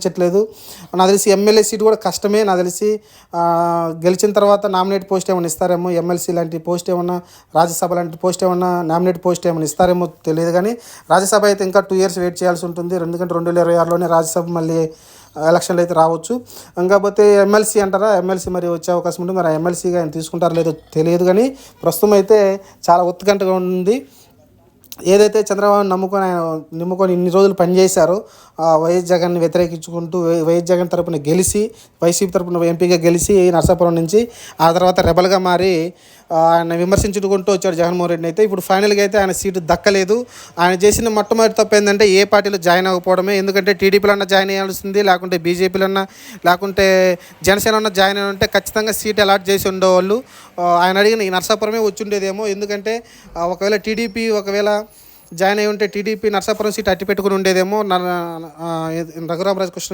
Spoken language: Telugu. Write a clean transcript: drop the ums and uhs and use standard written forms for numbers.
ఇచ్చట్లేదు. నాకు తెలిసి ఎమ్మెల్యే సీట్ కూడా కష్టమే. నాకు తెలిసి గెలిచిన తర్వాత నామినేట్ పోస్ట్ ఏమైనా ఇస్తారేమో, ఎమ్మెల్సీ లాంటి పోస్ట్ ఏమన్నా, రాజ్యసభ లాంటి పోస్ట్ ఏమన్నా, నామినేట్ పోస్ట్ ఏమైనా ఇస్తారేమో తెలియదు. కానీ రాజ్యసభ అయితే ఇంకా 2 years వెయిట్ చేయాల్సి ఉంటుంది. ఎందుకంటే 2026లోనే రాజ్యసభ మళ్ళీ ఎలక్షన్లు అయితే రావచ్చు. కాకపోతే ఎమ్మెల్సీ అంటారా, ఎమ్మెల్సీ మరి వచ్చే అవకాశం ఉంటుంది. మరి ఎమ్మెల్సీగా ఆయన తీసుకుంటారో లేదో తెలియదు. కానీ ప్రస్తుతం అయితే చాలా ఉత్కంఠగా ఉంది. ఏదైతే చంద్రబాబు నమ్ముకొని ఇన్ని రోజులు పనిచేశారో, వైఎస్ జగన్ని వ్యతిరేకించుకుంటూ వైఎస్ జగన్ తరపున గెలిచి, వైసీపీ తరపున ఎంపీగా గెలిచి నరసాపురం నుంచి, ఆ తర్వాత రెబల్గా మారి ఆయన విమర్శించుకుంటూ వచ్చాడు జగన్మోహన్ రెడ్డిని. అయితే ఇప్పుడు ఫైనల్గా అయితే ఆయన సీటు దక్కలేదు. ఆయన చేసిన మొట్టమొదటి తప్పు ఏంటంటే ఏ పార్టీలో జాయిన్ అవ్వకపోవడమే. ఎందుకంటే టీడీపీలో అన్నా జాయిన్ అయ్యాల్సింది, లేకుంటే బీజేపీలో అన్నా, లేకుంటే జనసేన అన్నా జాయిన్ అయి ఉంటే ఖచ్చితంగా సీట్ అలాట్ చేసి ఉండేవాళ్ళు. ఆయన అడిగిన ఈ నరసాపురమే వచ్చి ఉండేదేమో. ఎందుకంటే ఒకవేళ టీడీపీ జాయిన్ అయి ఉంటే టీడీపీ నరసాపురం సీట్ అట్టి పెట్టుకుని ఉండేదేమో. రఘురామరాజు కృష్ణ